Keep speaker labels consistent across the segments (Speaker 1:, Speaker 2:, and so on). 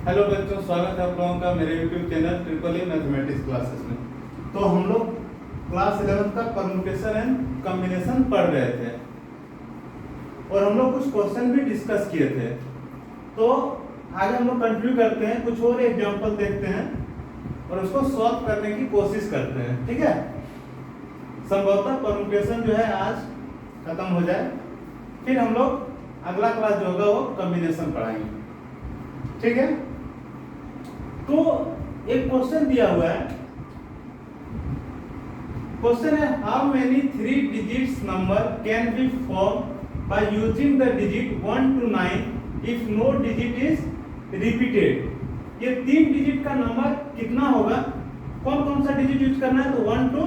Speaker 1: Hello बच्चों, स्वागत है आप लोगों का मेरे YouTube channel triple A mathematics classes में। तो हम लोग क्लास 11 का परम्यूटेशन एंड कॉम्बिनेशन पढ़ रहे थे और हम लोग कुछ क्वेश्चन भी डिस्कस किए थे। तो आज हम लोग कंटिन्यू करते हैं, कुछ और एग्जांपल देखते हैं और उसको सॉल्व करने की कोशिश करते हैं। ठीक है, संभवतः परम्यूटेशन जो है आज खत्म हो जाए, फिर हम लोग अगला क्लास जो होगा वो कॉम्बिनेशन पढ़ाएंगे। ठीक है, तो एक क्वेश्चन दिया हुआ है। क्वेश्चन है, how many 3 digits number can be form by using the digit 1 to 9 if no digit is repeated. ये 3 डिजिट का नंबर कितना होगा, कौन कौन सा डिजिट यूज करना है, तो 1 to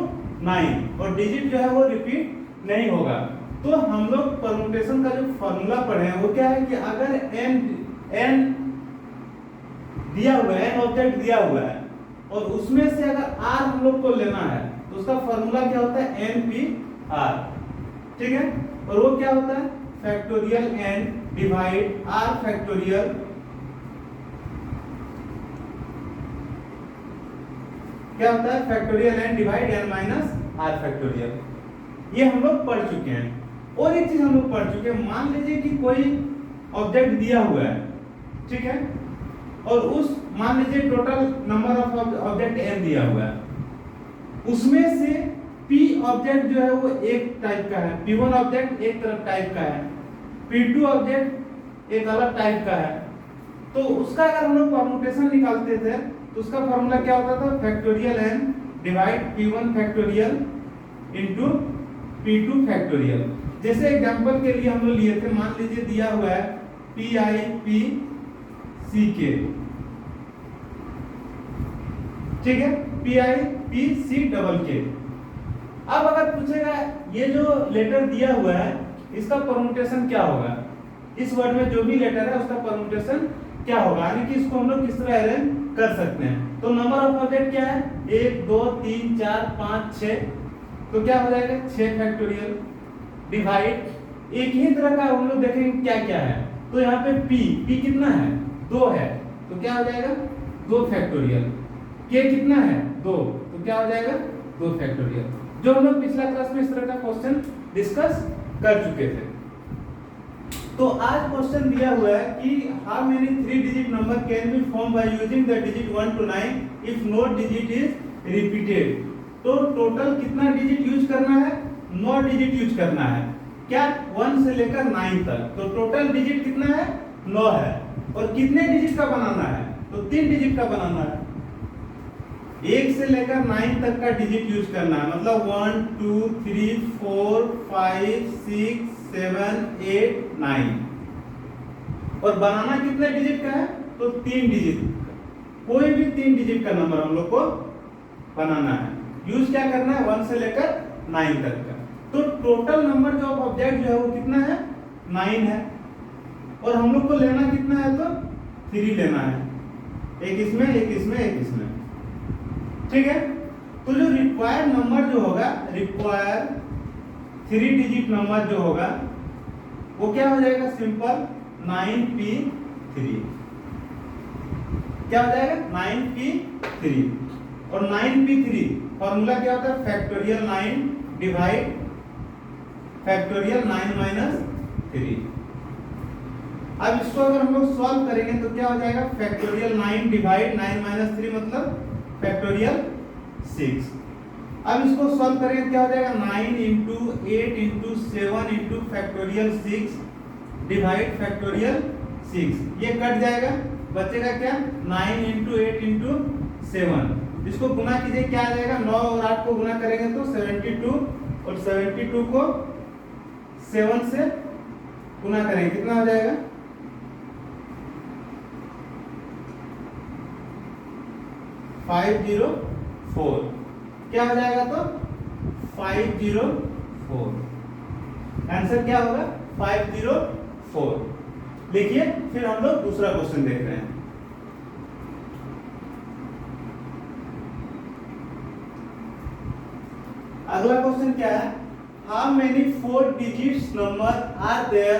Speaker 1: 9 और डिजिट जो है वो रिपीट नहीं होगा। तो हम लोग परम्यूटेशन का जो फॉर्मूला पढ़े हैं वो क्या है कि अगर n दिया हुआ है, ऑब्जेक्ट दिया हुआ है और उसमें से अगर r हम लोग को लेना है तो उसका फॉर्मूला क्या होता है, NPR। ठीक है, और वो क्या होता है, factorial n divide r factorial क्या होता है, factorial n divide n minus r factorial. ये हम लोग पढ़ चुके हैं। और एक चीज हम लोग पढ़ चुके हैं, मान लीजिए कि कोई ऑब्जेक्ट दिया हुआ है, ठीक है, और उस मान लीजिए total number of object n दिया हुआ है, उसमें से p ऑब्जेक्ट जो है वो एक टाइप का है, p1 ऑब्जेक्ट एक तरफ टाइप का है, p2 ऑब्जेक्ट एक अलग टाइप का है। तो उसका अगर हम लोग परम्यूटेशन निकालते थे तो उसका फॉर्मूला क्या होता था, factorial n divide p1 factorial into p2 factorial. जैसे एग्जांपल के लिए हम लोग लिए थे, मान लीजिए दिया हुआ है pi p ck, ठीक है, pi p c double k। अब अगर पूछेगा ये जो लेटर दिया हुआ है इसका परम्यूटेशन क्या होगा, इस वर्ड में जो भी लेटर है उसका परम्यूटेशन क्या होगा, यानी कि इसको हम लोग किस तरह अरेंज कर सकते हैं। तो नंबर ऑफ ऑब्जेक्ट क्या है, 1 2 3 4 5 6, तो क्या हो जाएगा 6 फैक्टोरियल डिवाइड एक ही तरह का हम लोग देखेंगे क्या क्या है। तो यहाँ पे p कितना है, 2 है, तो क्या हो जाएगा 2 फैक्टोरियल। k कितना है, 2, तो क्या हो जाएगा 2 फैक्टोरियल। जो हम लोग पिछला क्लास में इस तरह का क्वेश्चन डिस्कस कर चुके थे। तो आज क्वेश्चन दिया हुआ है कि how many 3 digit number can be form by using the digit 1 to 9 if no digit is repeated. तो टोटल कितना डिजिट यूज करना है, 9 डिजिट यूज करना है, क्या 1 से लेकर 9 तक। तो टोटल डिजिट कितना है, 9 है। और कितने डिजिट का बनाना है, तो 3 डिजिट का बनाना है। 1 से लेकर 9 तक का डिजिट यूज करना है, मतलब 1 2 3 4 5 6 7 8 9। और बनाना कितने डिजिट का है, तो 3 डिजिट। कोई भी 3 डिजिट का नंबर हम लोग को बनाना है, यूज क्या करना है, 1 से लेकर 9 तक का। तो टोटल नंबर जो ऑब्जेक्ट जो है वो कितना है, 9 है। और हम लोग को लेना कितना है, तो 3 लेना है, एक इसमें एक इसमें एक इसमें। ठीक है, तो जो रिक्वायर्ड नंबर जो होगा, रिक्वायर्ड 3 डिजिट नंबर जो होगा वो क्या हो जाएगा, सिंपल 9p3। क्या हो जाएगा, 9p3। और 9p3 फॉर्मूला क्या होता है, फैक्टोरियल 9 डिवाइड फैक्टोरियल 9 माइनस 3। अब इसको अगर हम लोग सॉल्व करेंगे तो क्या हो जाएगा, फैक्टोरियल 9 डिवाइड 9 माइनस 3 मतलब फैक्टोरियल 6। अब इसको सॉल्व करेंगे क्या हो जाएगा, 9 into 8 into 7 into factorial 6 divide factorial 6। ये कट जाएगा, बचेगा क्या, 9 इंटू 8 इंटू 7। इसको गुना कीजिए, क्या आ जाएगा, 9 और 8 को गुना करेंगे तो 72, और 72 को 7 से गुना करेंगे कितना हो जाएगा, 504। क्या हो जाएगा, तो 504। आंसर क्या होगा, 504। लिखिए, फिर हम लोग दूसरा क्वेश्चन देख रहे हैं। अगला क्वेश्चन क्या है, how many 4 digits number are there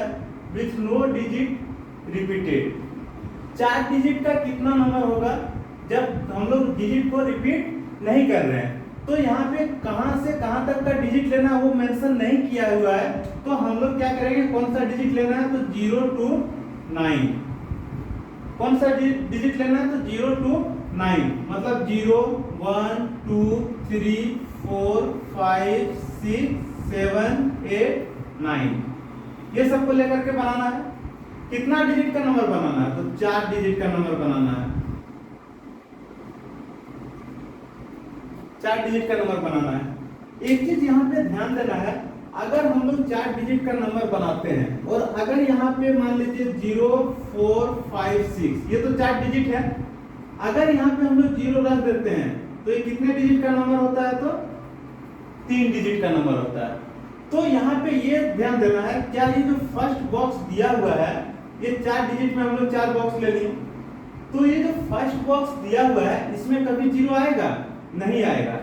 Speaker 1: with no digit repeated. 4 digit का कितना नंबर होगा जब हम लोग डिजिट को रिपीट नहीं कर रहे हैं। तो यहाँ पे कहां से कहां तक का डिजिट लेना है वो मेंशन नहीं किया हुआ है, तो हम लोग क्या करेंगे, कौन सा डिजिट लेना है, तो 0 to 9। कौन सा डिजिट लेना है, तो 0 to 9, मतलब 0 1 2 3 4 5 6 7 8 9, ये सबको लेकर के बनाना है। कितना डिजिट का नंबर बनाना है, तो 4 डिजिट का नंबर बनाना है। 4 डिजिट का नंबर बनाना है। एक चीज यहाँ पे ध्यान देना है, अगर हम लोग 4 डिजिट का नंबर बनाते हैं और अगर यहाँ पे मान लीजिए 0 4 5 6, ये तो 4 डिजिट है, अगर यहाँ पे हम लोग 0 रख देते हैं तो ये कितने डिजिट का नंबर होता है, तो 3 डिजिट का नंबर होता है। तो यहाँ पे ये ध्यान देना है, क्या ये जो फर्स्ट बॉक्स दिया हुआ है, ये 4 डिजिट में हम लोग 4 बॉक्स ले लिए, तो ये जो फर्स्ट बॉक्स दिया हुआ है इसमें कभी 0 आएगा, नहीं आएगा।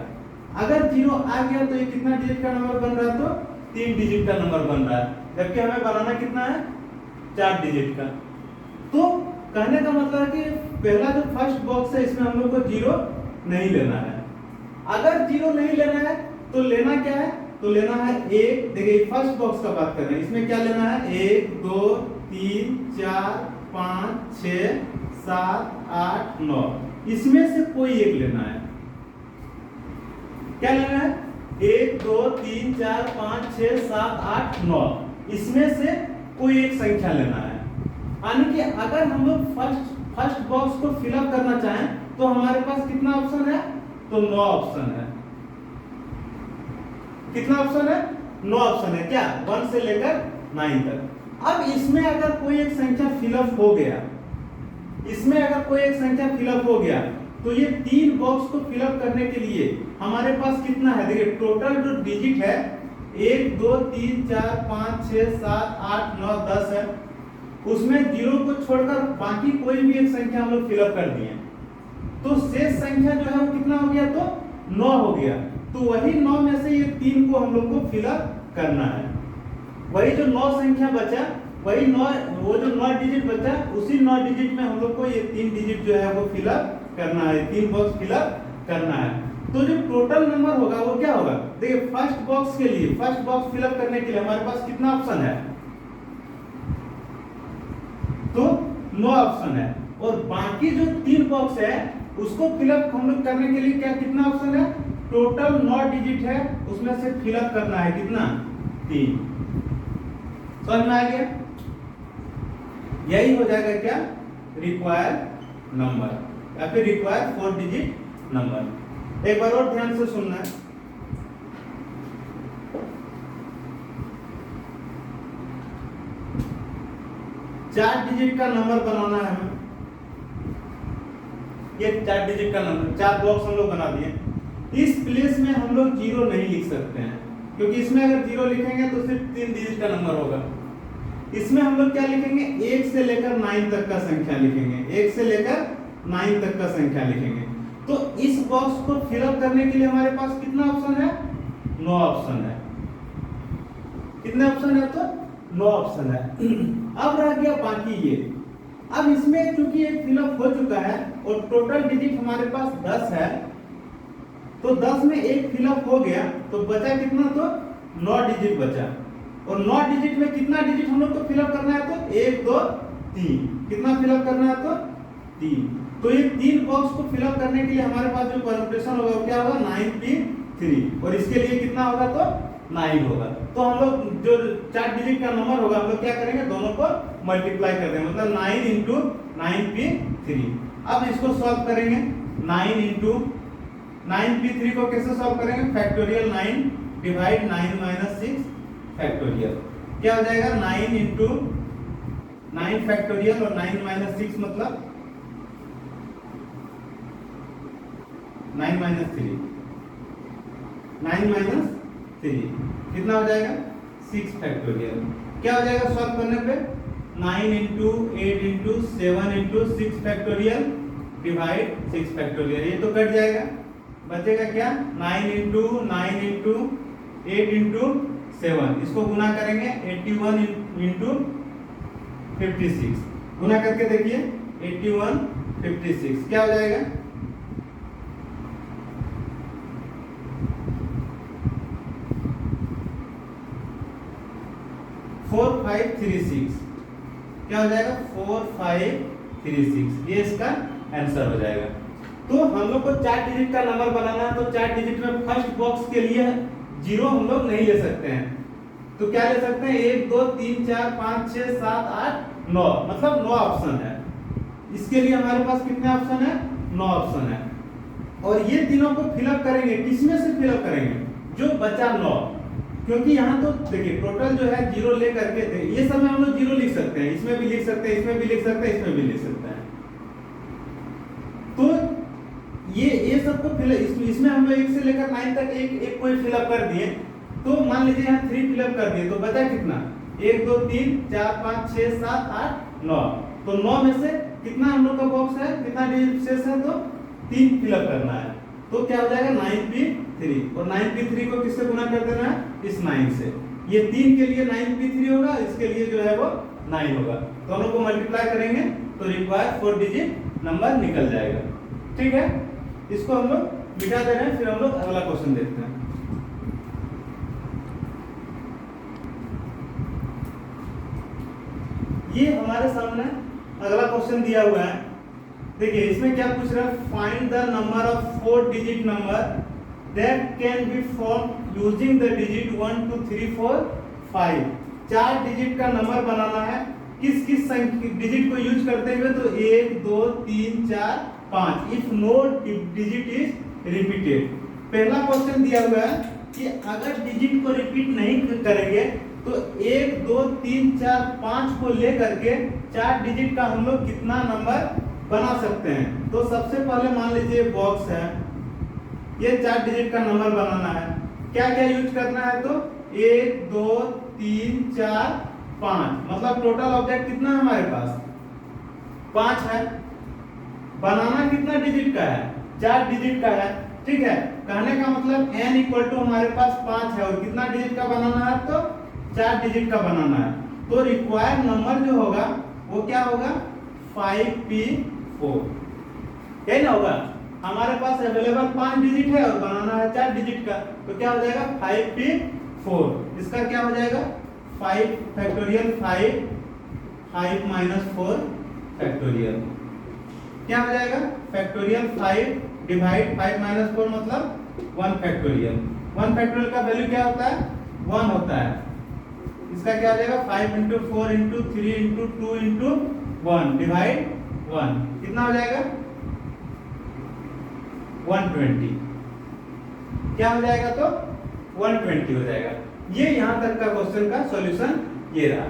Speaker 1: अगर 0 आ गया तो ये कितना डिजिट का नंबर बन रहा है, तो 3 डिजिट का नंबर बन रहा है, जबकि हमें बनाना कितना है, 4 डिजिट का। तो कहने का मतलब है कि पहला जो फर्स्ट बॉक्स है इसमें हम लोग को 0 नहीं लेना है। अगर 0 नहीं लेना है तो लेना क्या है, तो लेना है 1, देखिए फर्स्ट बॉक्स का बात कर रहे हैं, इसमें क्या लेना है, 1 2 3 4 5 6 7 8 9, इसमें से कोई एक लेना है। क्या लेना है, 1 2 3 4 5 6 7 8 9, इसमें से कोई एक संख्या लेना है। यानी कि अगर हम लोग फर्स्ट बॉक्स को फिलअप करना चाहें तो हमारे पास कितना ऑप्शन है, तो 9 ऑप्शन है। कितना ऑप्शन है, 9 ऑप्शन है, क्या 1 से लेकर 9 तक। अब इसमें अगर कोई एक संख्या फिलअप हो गया, इसमें अगर कोई एक संख्या फिलअप हो गया तो ये 3 बॉक्स को फिलअप करने के लिए हमारे पास कितना है, देखिए टोटल जो डिजिट है 1 2 3 4 5 6 7 8 9 10 है, उसमें 0 को छोड़कर बाकी कोई भी एक संख्या हम लोग फिलअप कर दिए, तो शेष संख्या जो है वो कितना हो गया, तो 9 हो गया। तो वही 9 में से ये 3 को हम लोग को फिलअप करना है। वही जो 9 संख्या बचा, वही 9, वो जो 9 डिजिट बचा, उसी 9 डिजिट में हम लोग को ये 3 डिजिट जो है वो फिलअप करना है, 3 बॉक्स फिलअप करना है। तो जो टोटल नंबर होगा वो क्या होगा, देखिए फर्स्ट बॉक्स के लिए, फर्स्ट बॉक्स फिलअप करने के लिए हमारे पास कितना ऑप्शन है, तो 9 ऑप्शन है, और बाकी जो 3 बॉक्स है उसको फिलअप हम लोग करने के लिए क्या कितना ऑप्शन है, टोटल 9 डिजिट है, उसमें से फिलअप करना है कितना, 3। समझ में आ गया, यही हो जाएगा क्या, रिक्वायर नंबर या फिर रिक्वायर 4 डिजिट नंबर। एक बार और ध्यान से सुनना है, चार डिजिट का नंबर बनाना है हमें। ये 4 डिजिट का नंबर, 4 बॉक्स हम लोग बना दिए। इस प्लेस में हम लोग 0 नहीं लिख सकते हैं, क्योंकि इसमें अगर 0 लिखेंगे तो सिर्फ 3 डिजिट का नंबर होगा। इसमें हम लोग क्या लिखेंगे, 1 से लेकर 9 तक का संख्या लिखेंगे, 1 से लेकर 9 तक का संख्या लिखेंगे। तो इस बॉक्स को फिलअप करने के लिए हमारे पास कितना ऑप्शन है, 9 ऑप्शन है। कितने ऑप्शन है, तो 9 ऑप्शन है। अब रह गया बाकी ये। अब इसमें चूंकि एक फिलअप हो चुका है और टोटल डिजिट हमारे पास 10 है, तो 10 में एक फिलअप हो गया तो बचा कितना, तो 9 डिजिट बचा। और 9 डिजिट में कितना डिजिट हम लोग को फिलअप करना है, तो 1 2 3, कितना फिलअप करना है, तो 3। तो ये 3 बॉक्स को फिलअप करने के लिए हमारे पास जो परम्यूटेशन होगा क्या होगा, 9p3, और इसके लिए कितना होगा, तो 9 होगा। तो हम लोग जो 4 डिजिट का नंबर होगा हम लोग क्या करेंगे, दोनों को मल्टीप्लाई कर देंगे, मतलब 9 इंटू 9p3। अब इसको सॉल्व करेंगे, 9 इंटू 9p3 को कैसे सॉल्व करेंगे, फैक्टोरियल 9 डिवाइड 9 माइनस 6 फैक्टोरियल। क्या हो जाएगा, 9 इंटू 9 फैक्टोरियल और 9 माइनस 6 मतलब 9 माइनस 3, 9 माइनस 3 कितना हो जाएगा, 6 फैक्टोरियल। क्या हो जाएगा सॉल्व करने पे, 9 into 8 into 7 into 6 factorial divide 6 factorial, ये तो कट जाएगा, बचेगा क्या, 9 इंटू 9 इंटू 8 इंटू 7, इसको गुना करेंगे 81 इंटू 56, गुना करके देखिए 8156 क्या हो जाएगा? 4536 क्या हो जाएगा? 4536 ये इसका आंसर हो जाएगा। तो हम लोग को 4 डिजिट का नंबर बनाना है, तो 4 डिजिट में फर्स्ट बॉक्स के लिए जीरो हम लोग नहीं ले सकते हैं, तो क्या ले सकते हैं? 1 2 3 4 5 6 7 8 9, मतलब 9 ऑप्शन है। इसके लिए हमारे पास कितने ऑप्शन है? 9 ऑप्शन है। और ये तीनों को फिलअप करेंगे, किसमें से फिलअप करेंगे? जो बचा 9, क्योंकि यहाँ तो देखिए टोटल जो है जीरो ले करके थे, ये सब में हम लोग जीरो लिख सकते हैं, इसमें भी लिख सकते हैं, इसमें भी लिख सकते हैं, इसमें भी लिख सकते हैं। तो ये सब को फिलअप, इसमें हम लोग 1 से लेकर 9 तक एक कोई फिलअप कर दिए, तो मान लीजिए यहाँ 3 फिलअप कर दिए, तो बचा कितना? 1 2 3 4 5 6 7 8 9। तो 9 में से कितना हम लोग का बॉक्स है, कितना डिजिट शेष है? तो 3 फिलअप करना है, तो क्या हो जाएगा? 9p3, और 9p3 को किससे गुना कर देना है? इस 9 से। ये 3 के लिए 9p3 होगा, इसके लिए जो है वो 9 होगा, दोनों को मल्टीप्लाई करेंगे तो रिक्वायर्ड 4 डिजिट नंबर निकल जाएगा। ठीक है, इसको हम लोग मिटा दे रहे हैं, फिर हम लोग अगला क्वेश्चन देखते हैं। ये हमारे सामने अगला क्वेश्चन दिया हुआ है। देखिए इसमें क्या पूछ रहा है? Find the number of 4 digit number that can be form using the digit 1 2 3 4 5। 4 digit का नंबर बनाना है, किस किस डिजिट को यूज करते हुए? तो 1 2 3 4 5 if no digit is repeated. पहला क्वेश्चन दिया हुआ है कि अगर डिजिट को रिपीट नहीं करेंगे तो 1 2 3 4 5 को लेकर के 4 डिजिट का हम लोग कितना नंबर बना सकते हैं? तो सबसे पहले मान लीजिए बॉक्स है, ये 4 डिजिट का नंबर बनाना है, क्या क्या यूज करना है? तो 1 2 3 4 5, मतलब टोटल ऑब्जेक्ट कितना है हमारे पास? 5 है। बनाना कितना डिजिट का है? 4 डिजिट का है। ठीक है, कहने का मतलब n इक्वल टू हमारे पास 5 है, और कितना डिजिट का बनाना है? तो 4 डिजिट का बनाना है। तो रिक्वायर्ड नंबर जो होगा वो क्या होगा? 5p4, यही ना होगा? हमारे पास अवेलेबल 5 डिजिट है और बनाना है 4 डिजिट का, तो क्या हो जाएगा? 5p4। इसका क्या हो जाएगा? 5 फैक्टोरियल 5 5 माइनस 4 फैक्टोरियल क्या हो जाएगा? फैक्टोरियल 5 डिवाइड 5 माइनस 4 मतलब 1 फैक्टोरियल। 1 फैक्टोरियल का वैल्यू क्या होता है? 1 होता है। इसका क्या हो जाएगा? 5 into 4 into 3 into 2 into 1 divide 1 कितना हो जाएगा? 120। क्या हो जाएगा? तो 120 हो जाएगा। ये यहां तक का क्वेश्चन का सॉल्यूशन ये रहा।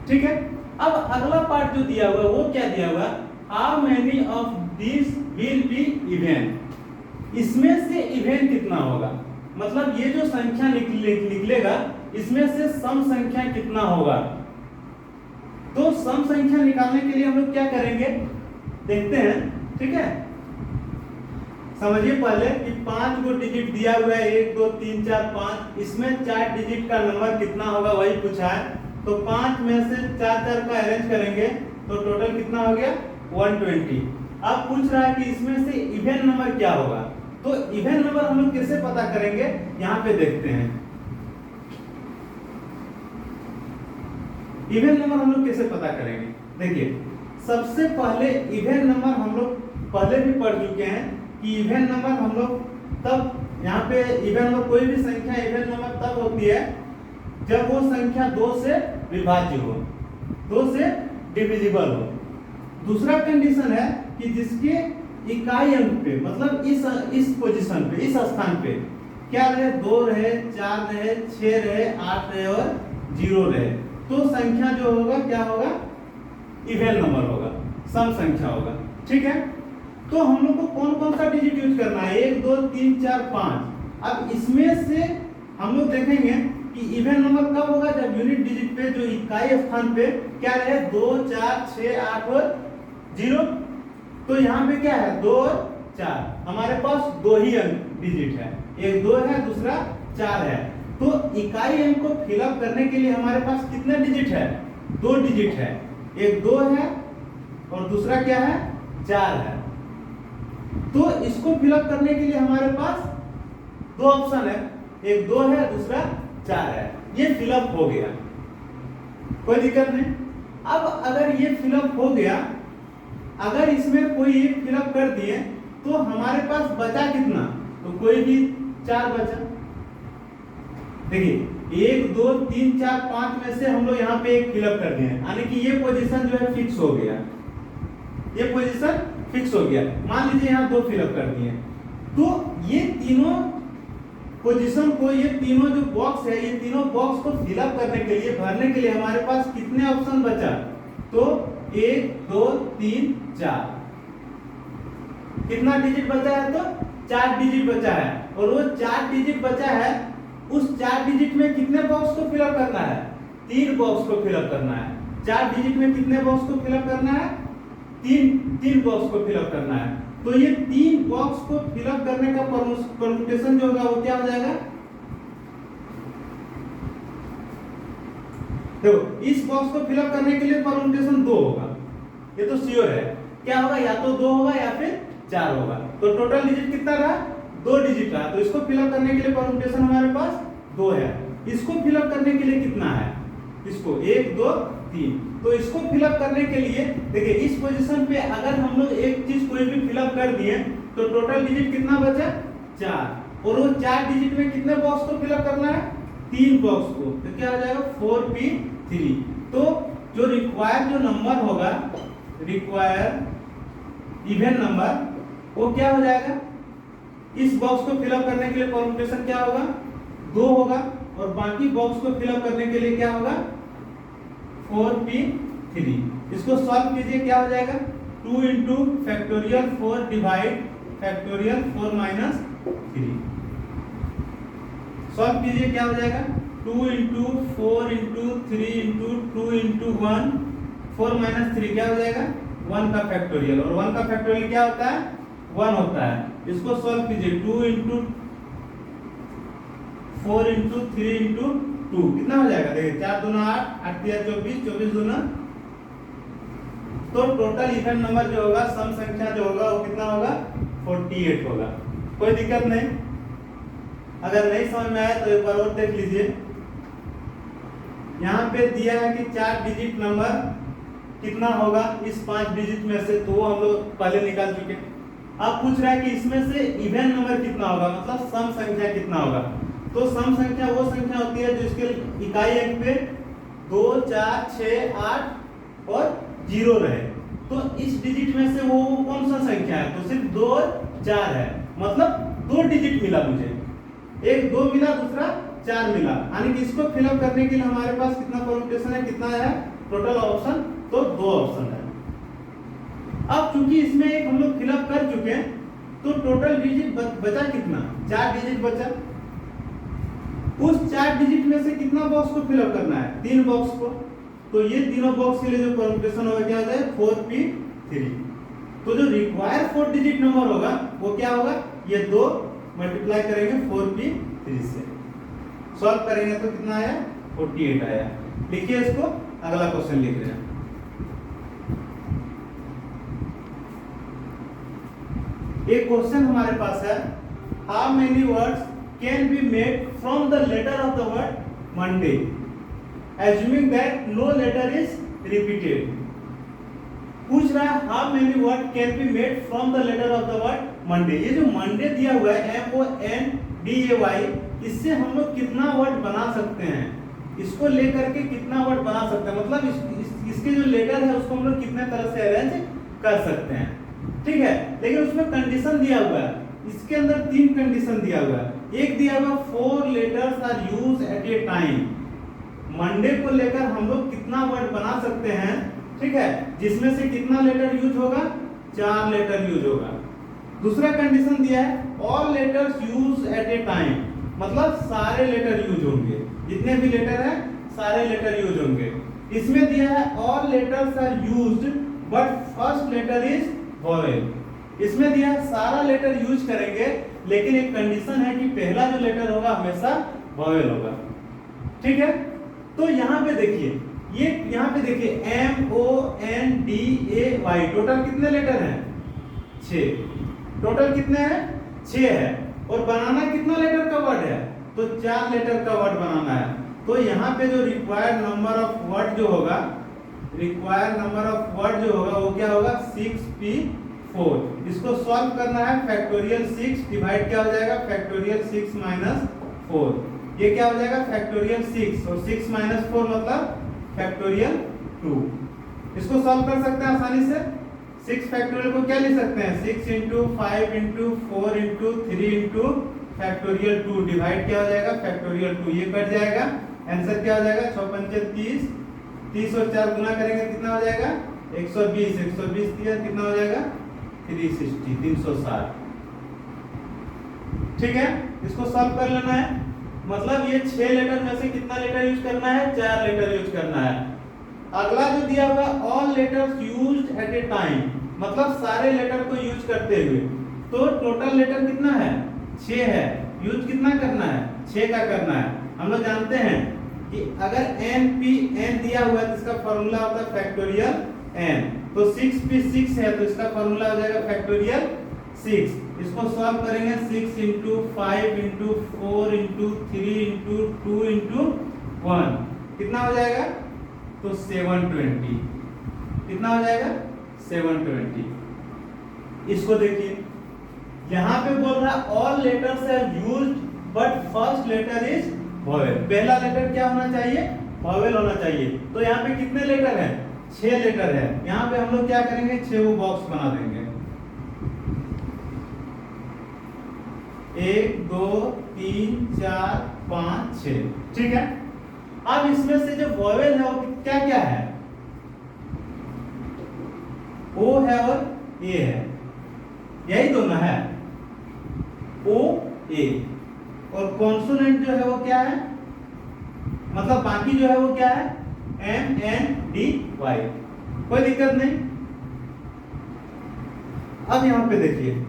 Speaker 1: ठीक है, अब अगला पार्ट जो दिया हुआ है वो क्या दिया हुआ? How many of this will be even. इसमें से इवन कितना होगा? मतलब ये जो संख्या निकलेगा इसमें से सम संख्या कितना होगा? तो सम संख्या निकालने के लिए हम लोग क्या करेंगे देखते हैं। ठीक है, समझिए पहले कि 5 को डिजिट दिया हुआ है, 1 2 3 4 5, इसमें 4 डिजिट का नंबर कितना होगा वही पूछा है। तो 5 में से 4 4 का अरेंज करेंगे तो टोटल कितना हो गया? 120। अब पूछ रहा है कि इसमें से इवन नंबर क्या होगा? तो इवन नंबर हम लोग कैसे पता करेंगे? यहाँ पे देखते हैं इवन नंबर हम लोग कैसे पता करेंगे। देखिए सबसे पहले इवन नंबर हम लोग पहले भी पढ़ चुके हैं कि इवन नंबर हम लोग तब यहाँ पे इवन नंबर कोई भी संख्या इवन नंबर तब होती है जब वो संख्या 2 से विभाज्य हो, 2 से डिविजिबल हो। दूसरा कंडीशन है कि जिसके इकाई अंक पे मतलब इस पोजीशन पे, इस स्थान पे क्या रहे? 2 रहे, 4 रहे, 6 रहे, 8 रहे और 0 रहे, तो संख्या जो होगा क्या होगा? इवन नंबर होगा, सम संख्या होगा। ठीक है, तो हम लोग को कौन कौन सा डिजिट यूज करना है? 1 2 3 4 5। अब इसमें से हम लोग देखेंगे कि इवन नंबर कब होगा? जब यूनिट डिजिट पे जो इकाई स्थान पे क्या रहे? 2 4 6 8 और 0। तो यहाँ पे क्या है? 2 और 4, हमारे पास 2 ही अंक डिजिट है, एक 2 है दूसरा 4 है। तो इकाई अंक को फिलअप करने के लिए हमारे पास कितने डिजिट है? 2 डिजिट है, एक 2 है और दूसरा क्या है 4 है। तो इसको फिलअप करने के लिए हमारे पास दो ऑप्शन है, एक 2 है, दूसरा 4 है। ये फिलअप हो गया, कोई दिक्कत नहीं। अब अगर ये फिलअप हो गया, अगर इसमें कोई एक फिलअप कर दिए तो हमारे पास बचा कितना, तो कोई भी 4 बचा। देखिए 1 2 3 4 5 में से हम लोग यहाँ पे एक फिलअप कर दिए, यानी कि ये पोजीशन जो है फिक्स हो गया, ये पोजीशन फिक्स हो गया। मान लीजिए यहाँ 2 फिलअप कर दिए, तो ये तीनों पोजीशन को, ये तीनों जो बॉक्स है, ये तीनों बॉक्स को फिलअप करने के लिए, भरने के लिए हमारे पास कितने ऑप्शन बचा, तो 1 2 3 4, कितना डिजिट बचा है, तो 4 डिजिट बचा है। और वो 4 डिजिट बचा है, उस 4 डिजिट में कितने बॉक्स को फिलअप करना है, 3 बॉक्स को फिलअप करना है। 4 डिजिट में कितने बॉक्स को फिलअप करना है, 3 बॉक्स को फिलअप करना है। तो ये 3 बॉक्स को फिलअप करने का परम्यूटेशन जो होगा वो क्या हो जाएगा, देखो इस बॉक्स को फिलअप करने के लिए परम्यूटेशन 2 होगा, ये तो श्योर है। क्या होगा, या तो 2 होगा या फिर 4 होगा। तो टोटल डिजिट कितना रहा, 2 डिजिट रहा। तो इसको फिलअप करने के लिए परम्यूटेशन हमारे पास 2 है। इसको फिलअप करने के लिए कितना है, इसको 1 2 3। तो इसको फिलअप करने के लिए देखिए इस पोजीशन पे अगर हम लोग एक चीज कोई भी फिलअप कर दिए तो टोटल डिजिट कितना बचा, 4। और वो 4 डिजिट में कितने बॉक्स को फिलअप करना है, 3 बॉक्स को। तो क्या हो जाएगा 4p3। तो जो रिक्वायर जो नंबर होगा, रिक्वायर इवन नंबर, वो क्या हो जाएगा, इस बॉक्स को फिलअप करने के लिए परम्यूटेशन क्या होगा, 2 होगा। और बाकी बॉक्स को फिलअप करने के लिए क्या होगा, 4p3। इसको सॉल्व कीजिए, क्या हो जाएगा, 2 into factorial 4 divide factorial 4 minus 3। Solve कीजिए, क्या हो जाएगा, 2 into 4 into 3 into 2 into 1, 4 minus 3 क्या हो जाएगा, 1 का फैक्टोरियल। और 1 का फैक्टोरियल क्या होता है, 1 होता है। इसको सॉल्व कीजिए, 2 इंटू 4 इंटू 3 इंटू 2 कितना हो जाएगा, देखिए 4 दूना 8, 8 तिया 24, 24 दूना। तो टोटल इवन नंबर जो होगा, सम संख्या जो होगा वो कितना होगा, 48 होगा। कोई दिक्कत नहीं। अगर नहीं समझ में आया तो एक बार और देख लीजिए। यहाँ पे दिया है कि 4 डिजिट नंबर कितना होगा इस 5 डिजिट में से, तो हम लोग पहले निकाल चुके। अब पूछ रहा है कि इसमें से इवन नंबर कितना होगा, मतलब सम संख्या कितना होगा। तो सम संख्या वो संख्या होती है जो इसके इकाई अंक पे 2 4 6 8 और 0 रहे। तो इस डिजिट में से वो कौन सा संख्या है, तो सिर्फ 2 और 4 है, मतलब 2 डिजिट मिला मुझे, एक 2 मिला, दूसरा 4 मिला। यानी कि इसको फिलअप करने के लिए हमारे पास कितना परम्यूटेशन है, कितना है टोटल ऑप्शन, तो 2 ऑप्शन है। अब चूंकि इसमें एक हम लोग फिलअप कर चुके हैं, तो टोटल डिजिट बचा कितना, 4 डिजिट बचा। उस 4 डिजिट में से कितना बॉक्स को फिलअप करना है, 3 बॉक्स को। तो ये तीनों बॉक्स के लिए जो परम्यूटेशन होगा क्या होता है, 4p3। तो जो रिक्वायर 4 डिजिट नंबर होगा वो क्या होगा, ये 2 मल्टीप्लाई करेंगे 4p3 से, सॉल्व करेंगे तो कितना आया, 48 आया। लिखिए इसको, अगला क्वेश्चन लिख रहे हैं। एक क्वेश्चन हमारे पास है, how many words can be made from the letter of the word Monday assuming that no letter is repeated। पूछ रहा है how many word can be made from the letter of the word Monday. ये जो Monday दिया हुआ है MONDAY, इससे हम लोग कितना वर्ड बना सकते हैं, इसको लेकर के कितना वर्ड बना सकते हैं, मतलब इसके जो लेटर है उसको हम लोग कितने तरह से अरेंज कर सकते हैं। ठीक है, लेकिन उसमें कंडीशन दिया हुआ है, इसके अंदर 3 कंडीशन दिया हुआ है। एक दिया हुआ 4 letters are used at a time. Monday को लेकर हम लोग कितना वर्ड बना सकते हैं, ठीक है, जिसमें से कितना लेटर यूज होगा, 4 लेटर यूज होगा। दूसरा कंडीशन दिया है all letters use at a time, मतलब सारे लेटर यूज होंगे, जितने भी लेटर हैं सारे लेटर यूज होंगे। इसमें दिया है all letters are used but first letter is vowel. इसमें दिया है सारा लेटर यूज करेंगे, लेकिन एक कंडीशन है कि पहला जो लेटर होगा हमेशा वोवेल होगा। ठीक है, तो यहाँ पे देखिए ये यहाँ पे देखिए MONDAY टोटल कितने लेटर हैं? 6। टोटल कितने हैं? 6 है। और बनाना कितना लेटर का वर्ड है? तो 4 लेटर का वर्ड बनाना है। तो यहाँ पे जो रिक्वायर्ड नंबर ऑफ वर्ड जो होगा, वो क्या होगा? 6p4। इसको सॉल्व करना है। फैक्टोरियल 6 डिवाइड क्या हो जाएगा? Factorial 6 minus 4। ये क्या हो जाएगा? फैक्टोरियल 6 और 6 माइनस 4 मतलब फैक्टोरियल 2। इसको सॉल्व कर सकते हैं आसानी से। 6 फैक्टोरियल को क्या लिख सकते हैं? 6 into 5 into 4 into 3 into factorial 2 divide क्या हो जाएगा? फैक्टोरियल 2। ये कट जाएगा। आंसर क्या हो जाएगा? 6 पंचे 30। 30 और 4 गुना करेंगे कितना हो जाएगा? 120। 120 दिया कितना हो जाएगा? 360 360। ठीक है, इसको सॉल्व कर लेना है। मतलब ये 6 लेटर में से कितना लेटर यूज करना है? 4 लेटर यूज करना है। अगला जो दिया हुआ all letters used at a time, मतलब सारे लेटर को यूज करते हुए। तो टोटल लेटर कितना है? 6 है। यूज कितना करना है? 6 का करना है। हम लोग जानते हैं कि अगर n दिया हुआ है तो इसका फॉर्मूला होता है फैक्टोरियल n। तो 6p6 है तो इसका फॉर्मूला हो जाएगा फैक्टोरियल 6। इसको सॉल्व करेंगे। 6 into 5 into 4 into 3 into 2 into 1 कितना हो जाएगा? तो 720। कितना हो जाएगा? 720। इसको देखिए, यहाँ पे बोल रहा है all letters are used but first letter is vowel. पहला लेटर क्या होना चाहिए? वॉवेल होना चाहिए। तो यहाँ पे कितने लेटर हैं? 6 लेटर है। यहाँ पे हम लोग क्या करेंगे? 6 वो बॉक्स बना देंगे। 1 2 3 4 5 6। ठीक है। अब इसमें से जो वॉवेल है वो क्या क्या है? ओ है और ए है, यही दोनों है। ओ ए। और कॉन्सोनेंट जो है वो क्या है? मतलब बाकी जो है वो क्या है? MNDY। कोई दिक्कत नहीं। अब यहां पे देखिए,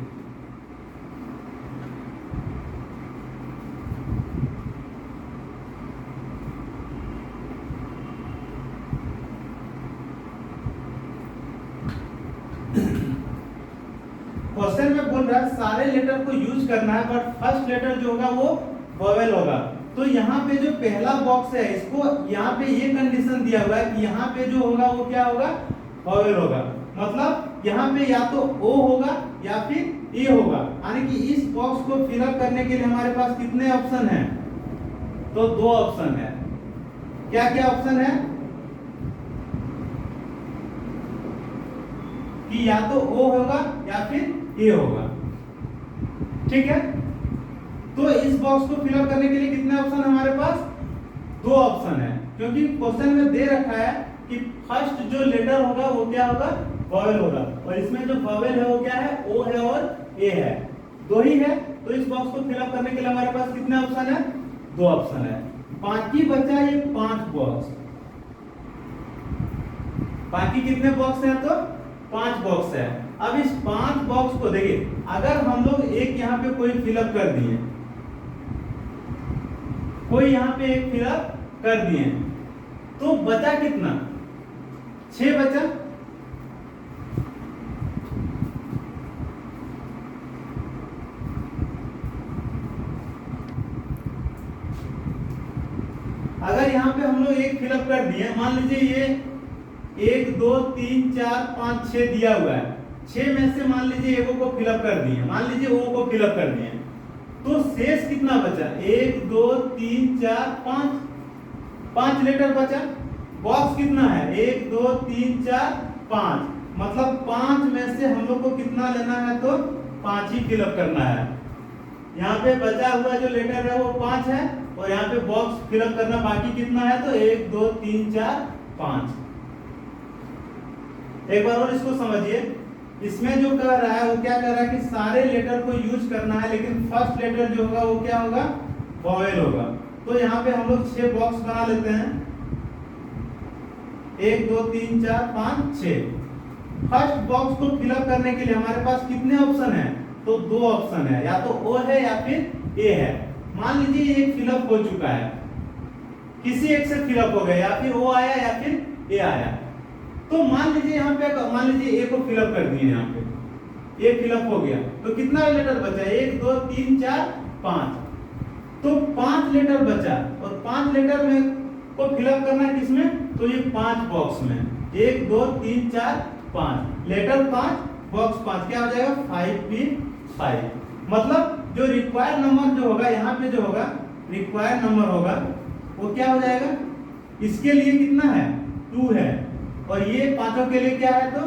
Speaker 1: क्वेश्चन में बोल रहा है सारे लेटर को यूज करना है बट फर्स्ट लेटर जो होगा वो वॉवेल होगा। तो यहाँ पे जो पहला बॉक्स है इसको यहाँ पे ये कंडीशन दिया हुआ है कि यहाँ पे जो होगा वो क्या होगा? वॉवेल होगा। मतलब यहाँ पे या तो ओ होगा या फिर ए होगा। यानी कि इस बॉक्स को फिलअप करने के लिए हमारे पास कितने ऑप्शन हैं? तो 2 ऑप्शन है। क्या क्या ऑप्शन है? कि या तो ओ होगा या फिर ए होगा। ठीक है। तो इस बॉक्स को फिलअप करने के लिए कितने ऑप्शन हमारे पास? 2 ऑप्शन है, क्योंकि क्वेश्चन में दे रखा है कि फर्स्ट जो लेटर होगा वो क्या होगा? वॉवेल होगा। और इसमें जो वॉवेल है वो क्या है? ओ है और ए है, 2 ही है। तो इस बॉक्स को फिलअप करने के लिए हमारे पास कितने ऑप्शन है? 2 ऑप्शन है। बाकी बचा ये 5 बॉक्स। बाकी कितने बॉक्स हैं? तो 5 बॉक्स है। अब इस 5 बॉक्स को देखिए, अगर हम लोग एक यहाँ पे कोई फिलअप कर दिए, कोई यहाँ पे एक फिलअप कर दिए, तो बचा कितना? 6 बचा। अगर यहाँ पे हम लोग एक फिलअप कर दिए, मान लीजिए ये 1 2 3 4 5 6 दिया हुआ है। 6 में से मान लीजिए एगो को फिलअप कर दिए, मान लीजिए ओ को फिलअप कर दिए, तो शेष कितना बचा? 1 2 3 4 5 लेटर बचा। बॉक्स कितना है? 1 2 3 4 5। मतलब 5 में से हम लोग को कितना लेना है? तो 5 ही फिलअप करना है। यहाँ पे बचा हुआ जो लेटर है वो 5 है और यहाँ पे बॉक्स फिलअप करना बाकी कितना है? तो 1 2 3 4 5। एक बार और इसको समझिए। इसमें जो कह रहा है वो क्या कह रहा है कि सारे लेटर को यूज करना है, लेकिन फर्स्ट लेटर जो होगा वो क्या होगा? वॉवेल होगा। तो यहाँ पे हम लोग 6 बॉक्स बना लेते हैं। 1 2 3 4 5 6। फर्स्ट बॉक्स को फिलअप करने के लिए हमारे पास कितने ऑप्शन है? तो 2 ऑप्शन है, या तो ओ है या फिर ए है। मान लीजिए एक फिलअप हो चुका है, किसी एक से फिलअप हो गया, या फिर ओ आया या फिर ए आया। तो मान लीजिए यहाँ पे, मान लीजिए ए को फिलअप कर दिए, यहाँ पे ए फिलअप हो गया, तो कितना लेटर बचा? 1 2 3 4 5। तो 5 लेटर बचा, और 5 लेटर में को फिलअप करना है किसमें? तो ये 5 बॉक्स में, 1 2 3 4 5 लेटर 5 बॉक्स 5, क्या हो जाएगा? 5p5। मतलब जो रिक्वायर्ड नंबर जो होगा यहाँ पे, जो होगा रिक्वायर्ड नंबर होगा वो क्या हो जाएगा? इसके लिए कितना है? 2 है, और ये पांचों के लिए क्या है? तो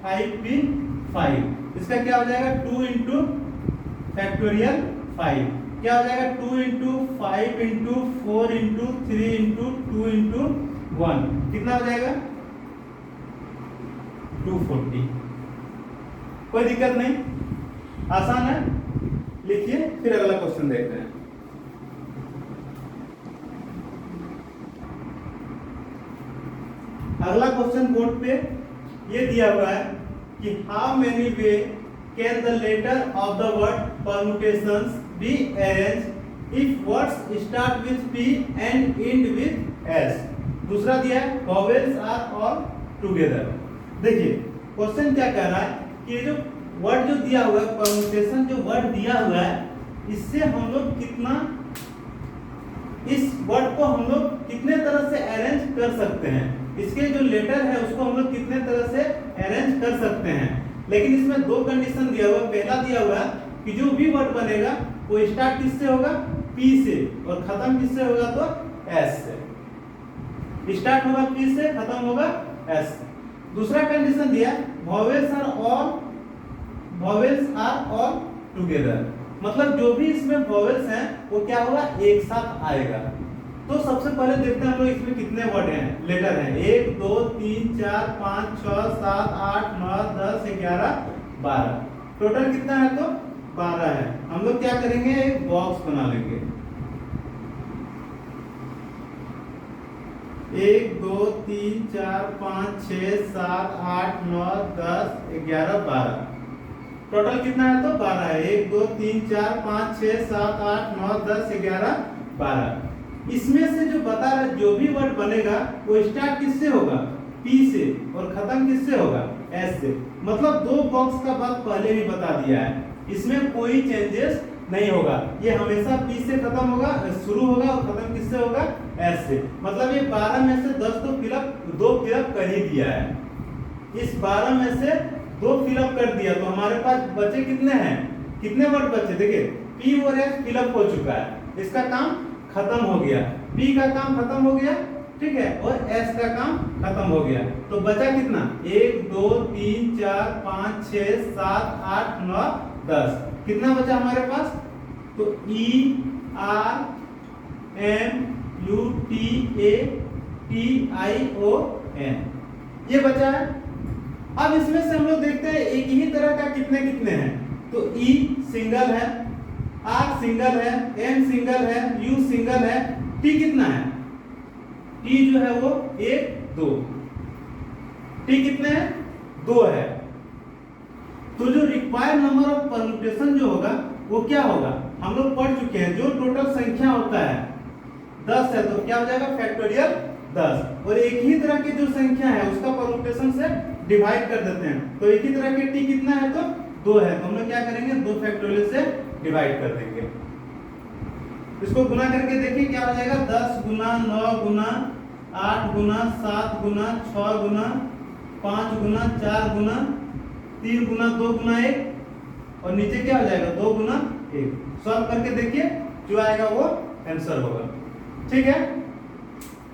Speaker 1: 5p5। इसका क्या हो जाएगा? 2 इंटू फैक्टोरियल 5, क्या हो जाएगा? 2 into 5 into 4 into 3 into 2 into 1, कितना हो जाएगा? 240। कोई दिक्कत नहीं, आसान है। लिखिए, फिर अगला क्वेश्चन देखते हैं। अगला क्वेश्चन बोर्ड पे ये दिया हुआ है कि how many way can the letter of the word permutations be arranged if words start with P and end with S। दूसरा दिया है वॉवेल्स आर ऑल टुगेदर। देखिए क्वेश्चन क्या कह रहा है कि ये जो वर्ड जो दिया हुआ है, परम्यूटेशन जो वर्ड दिया हुआ है, इससे हम लोग कितना, इस वर्ड को हम लोग कितने तरह से अरेंज कर सकते हैं, इसके जो लेटर है उसको हम लोग कितने तरह से अरेंज कर सकते हैं। लेकिन इसमें दो कंडीशन दिया हुआ है। पहला दिया हुआ है कि जो भी वर्ड बनेगा वो स्टार्ट किससे होगा? P से, और खत्म किससे होगा? तो S से। स्टार्ट होगा P से, खत्म होगा S से। दूसरा कंडीशन दिया वॉवेल्स आर ऑल टुगेदर, मतलब जो भी इसमें वॉवेल्स हैं वो क्या होगा? एक साथ आएगा। तो सबसे पहले देखते हैं हम लोग इसमें कितने वर्ड हैं, लेटर हैं। 1 2 3 4 5 6 7 8 9 10 11 12, टोटल कितना है? तो 12 है। हम लोग क्या करेंगे? एक बॉक्स बना लेंगे। 1 2 3 4 5 6 7 8 9 10 11 12, टोटल कितना है? तो 12 है। 1 2 3 4 5 6 7 8 9 10 11 12। इसमें से जो बता रहा है जो भी वर्ड बनेगा वो स्टार्ट किससे होगा? P से, और खत्म किससे होगा? S से। मतलब दो बॉक्स का बात पहले भी बता दिया है, इसमें कोई चेंजेस नहीं होगा। ये हमेशा P से खत्म होगा, शुरू होगा, और खत्म किससे होगा? S से। मतलब ये 12 में से 10 तो दो फिलअप कर ही दिया है। इस 12 में से 2 फिलअप कर दिया, तो हमारे पास बचे कितने हैं? कितने वर्ड बचे? देखिए P और S फिलअप हो चुका है, इसका काम खत्म हो गया। P का काम खत्म हो गया, ठीक है, और S का काम खत्म हो गया। तो बचा कितना? 1 2 3 4 5 6 7 8 9 10, कितना बचा हमारे पास? तो E R M U T A T I O N, ये बचा है। अब इसमें से हम लोग देखते हैं एक ही तरह का कितने कितने हैं। तो E सिंगल है, R सिंगल है, M सिंगल है, U सिंगल है, T कितना है? T जो है वो 1 2, T कितने हैं? 2 है। तो जो रिक्वायर्ड नंबर ऑफ परम्यूटेशन जो होगा वो क्या होगा? हम लोग पढ़ चुके हैं, जो टोटल संख्या होता है 10 है, तो क्या हो जाएगा? फैक्टोरियल 10। और एक ही तरह की जो संख्या है उसका परम्यूटेशन से डिवाइड कर देते हैं। तो एक ही तरह के T कितना है? तो 2 है। तो हम लोग क्या करेंगे? 2 फैक्टोरियल से डिवाइड कर देंगे। इसको गुना करके देखिए क्या हो जाएगा? 10 गुना 9 गुना 8 गुना 7 गुना 6 गुना 5 गुना 4 गुना 3 गुना 2 गुना 1, और नीचे क्या हो जाएगा? 2 गुना 1। सॉल्व करके देखिए, जो आएगा वो आंसर होगा। ठीक है,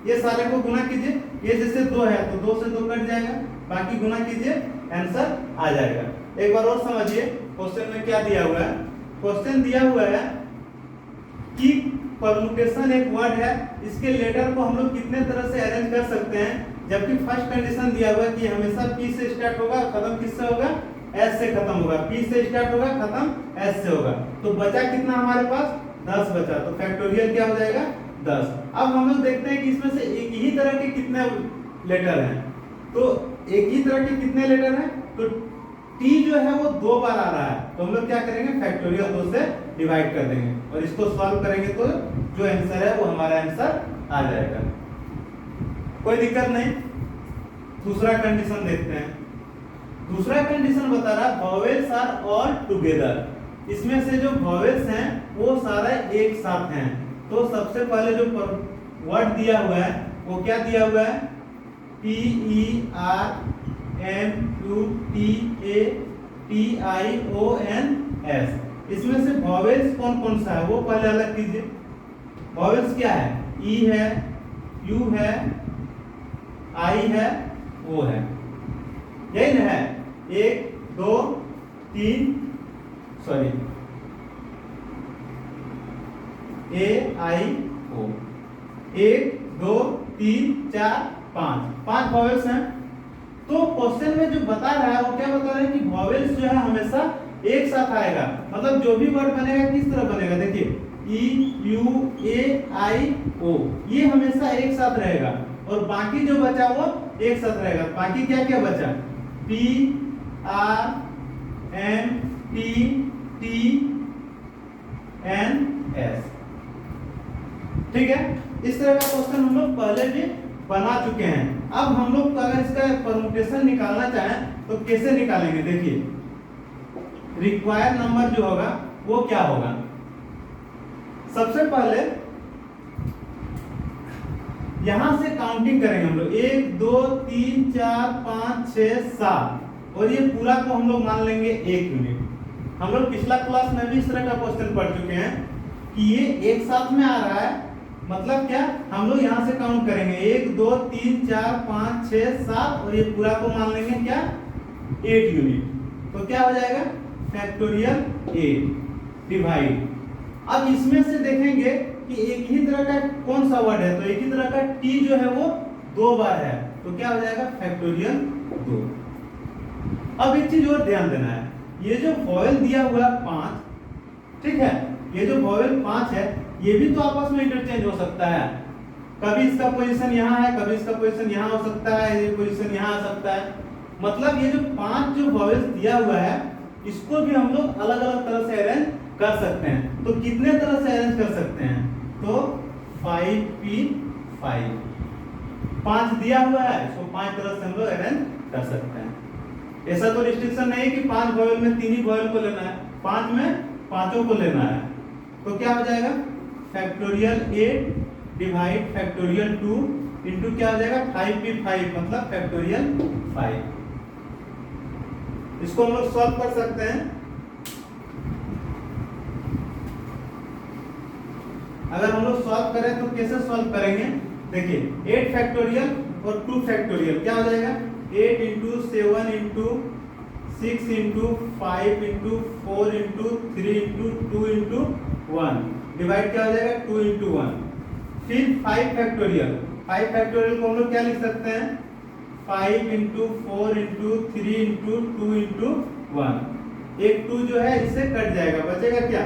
Speaker 1: ये सारे को गुना कीजिए। ये जैसे 2 है तो 2 से 2 कट जाएगा, बाकी गुना कीजिए, आंसर आ जाएगा। एक बार और समझिए क्वेश्चन में क्या दिया हुआ है। क्वेश्चन दिया हुआ है कि परम्यूटेशन एक वर्ड है, इसके लेटर को हम लोग कितने तरह से अरेंज कर सकते हैं, जबकि फर्स्ट कंडीशन दिया हुआ है कि हमेशा P से स्टार्ट होगा, खत्म किससे होगा? S से खत्म होगा। P से स्टार्ट होगा, खत्म S से होगा। तो बचा कितना हमारे पास? 10 बचा। तो फैक्टोरियल क्या हो जाएगा? 10। अब हम लोग देखते हैं कि इसमें से एक ही तरह के कितने लेटर हैं। तो एक ही तरह के कितने लेटर हैं? तो T जो है वो 2 बार आ रहा है, तो हम लोग क्या करेंगे? फैक्टोरियल 2 से डिवाइड कर देंगे, और इसको सॉल्व करेंगे तो जो आंसर है वो हमारा आंसर आ जाएगा, कोई दिक्कत नहीं। दूसरा कंडीशन देखते हैं। दूसरा कंडीशन बता रहा है वॉवेल्स आर ऑल टुगेदर, इसमें से जो वॉवेल्स हैं वो सारे एक साथ हैं। तो सबसे पहले जो वर्ड दिया हुआ है वो क्या दिया हुआ है, PERMUTATIONS। इसमें से वॉवेल्स कौन कौन सा है वो पहले अलग कीजिए। वॉवेल्स क्या है, ई है, यू है, आई है, ओ है, यही ना है। 1 2 3 सॉरी ए आई ओ, 1 2 3 4 5 वॉवेल्स हैं। तो क्वेश्चन में जो बता रहा है वो क्या बता रहा है कि वॉवेल्स जो है हमेशा एक साथ आएगा, मतलब जो भी वर्ड बनेगा किस तरह बनेगा, देखिए ई यू ए आई ओ, ये हमेशा एक साथ रहेगा, और बाकी जो बचा वो एक साथ रहेगा। बाकी क्या क्या बचा, P R M T T N S, ठीक है। इस तरह का क्वेश्चन हम लोग पहले भी बना चुके हैं। अब हम लोग अगर इसका परमुटेशन निकालना चाहें तो कैसे निकालेंगे, देखिए रिक्वायर्ड नंबर जो होगा वो क्या होगा। सबसे पहले यहां से काउंटिंग करेंगे हम लोग, 1 2 3 4 5 6 7, और ये पूरा को हम लोग मान लेंगे 1 यूनिट। हम लोग पिछला क्लास में भी इस तरह का क्वेश्चन पढ़ चुके हैं कि ये एक साथ में आ रहा है, मतलब क्या, हम लोग यहां से काउंट करेंगे 1 2 3 4 5 6 7, और ये पूरा को मान लेंगे क्या, 8 यूनिट। तो क्या हो जाएगा, फैक्टोरियल 8 डिवाइड। अब इसमें से देखेंगे कि एक ही तरह का कौन सा वर्ड है, तो एक ही तरह का टी जो है वो 2 बार है, तो क्या हो जाएगा, फैक्टोरियल 2। अब एक चीज और ध्यान देना है, ये जो वॉवेल दिया हुआ है 5, ठीक है, ये जो वॉवेल 5 है ये भी तो आपस में इंटरचेंज हो सकता है। कभी इसका पोजीशन यहाँ है, कभी इसका पोजीशन यहाँ हो सकता है, ये पोजीशन यहाँ आ सकता है। मतलब ये जो 5 जो वॉवेल्स दिया हुआ है इसको भी हम लोग अलग अलग तरह से अरेंज कर सकते हैं। तो कितने तरह से अरेंज कर सकते हैं, तो 5P5, 5 दिया हुआ है, इसको 5 तरह से हम लोग अरेंज कर सकते हैं। ऐसा तो रिस्ट्रिक्शन नहीं है कि 5 वॉवेल में 3 ही वॉवेल को लेना है, 5 में पांचों को लेना है। तो क्या हो जाएगा, फैक्टोरियल 8 डिवाइड फैक्टोरियल 2 इंटू क्या हो जाएगा 5P5, मतलब फैक्टोरियल 5। इसको हम लोग सॉल्व कर सकते हैं। अगर हम लोग सॉल्व करें तो कैसे सॉल्व करेंगे, देखिए 8 फैक्टोरियल और 2 फैक्टोरियल क्या हो जाएगा, 8 into 7 into 6 into 5 into 4 into 3 into 2 into 1 divide क्या हो जाएगा 2 इंटू 1। फिर 5 फैक्टोरियल, 5 फैक्टोरियल को हम लोग क्या लिख सकते हैं, 5 इंटू 4 इंटू 3 इंटू 2 इंटू 1। एक 2 जो है इससे कट जाएगा, बचेगा क्या,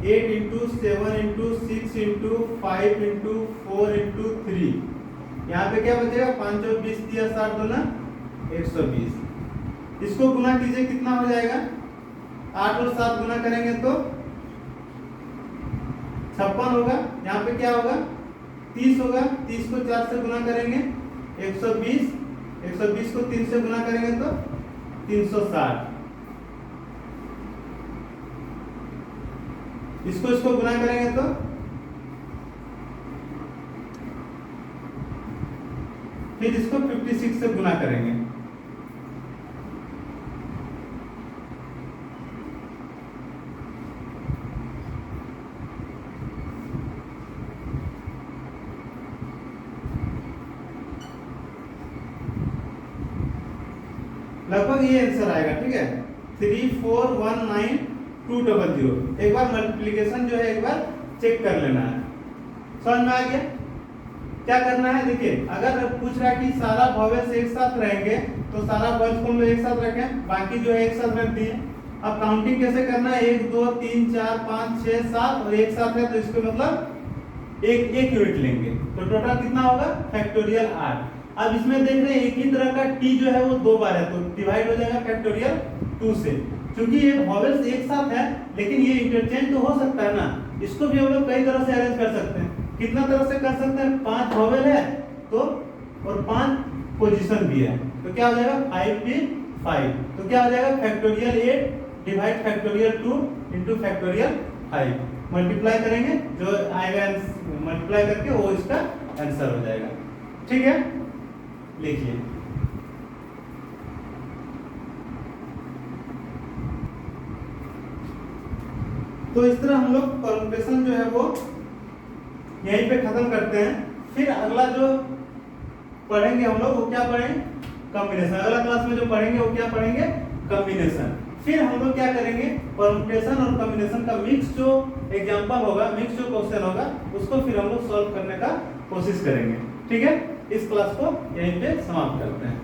Speaker 1: 8 into 7 into 6 into 5 into 4 into 3। यहाँ पे क्या बचेगा, 5 और 20 दिया, 7 दूना 120। इसको गुना कीजिए, कितना हो जाएगा, 8 और 7 गुना करेंगे तो 56 होगा। यहाँ पे क्या होगा, 30 होगा, 30 को 4 से गुना करेंगे 120, 120 को 3 से गुना करेंगे तो 360। इसको गुना करेंगे तो फिर इसको 56 से गुना करेंगे। लगभग ये आंसर आएगा, ठीक है, 3419200। एक बार मल्टीप्लिकेशन जो है एक बार चेक कर लेना है। समझ में आ गया, क्या करना है, देखिए अगर पूछ रहा है कि सारा वॉवेल्स एक साथ रहेंगे तो सारा वॉवेल्स को हम लोग एक साथ रखें, बाकी जो है एक साथ रख दिए। अब काउंटिंग कैसे करना है, 1 2 3 4 5 6 7 और एक साथ है तो इसको मतलब एक यूनिट लेंगे, तो टोटल कितना होगा, फैक्टोरियल 8। अब इसमें देख रहे हैं एक ही तरह का टी जो है वो 2 बार है, तो डिवाइड हो जाएगा फैक्टोरियल 2 से। क्योंकि ये वॉवेल्स एक साथ है लेकिन ये इंटरचेंज तो हो सकता है ना, इसको भी हम लोग कई तरह से अरेंज कर सकते हैं। कितना तरह से कर सकते हैं, 5 वोवेल है तो और 5 पोजीशन भी है, तो क्या हो जाएगा 5p5, तो क्या हो जाएगा factorial 8 divide factorial 2 into factorial 5, multiply करेंगे जो आएगा, मल्टीप्लाई करके वो इसका आंसर हो जाएगा। ठीक है, लिखिए। तो इस तरह हम लोग परम्यूटेशन जो है वो यहीं पे खत्म करते हैं। फिर अगला जो पढ़ेंगे हम लोग वो क्या पढ़ेंगे, कॉम्बिनेशन। अगला क्लास में जो पढ़ेंगे वो क्या पढ़ेंगे, कॉम्बिनेशन। फिर हम लोग क्या करेंगे, परम्यूटेशन और कॉम्बिनेशन का मिक्स जो एग्जांपल होगा, मिक्स जो क्वेश्चन होगा उसको फिर हम लोग सॉल्व करने का कोशिश करेंगे। ठीक है, इस क्लास को यहीं पे समाप्त करते हैं।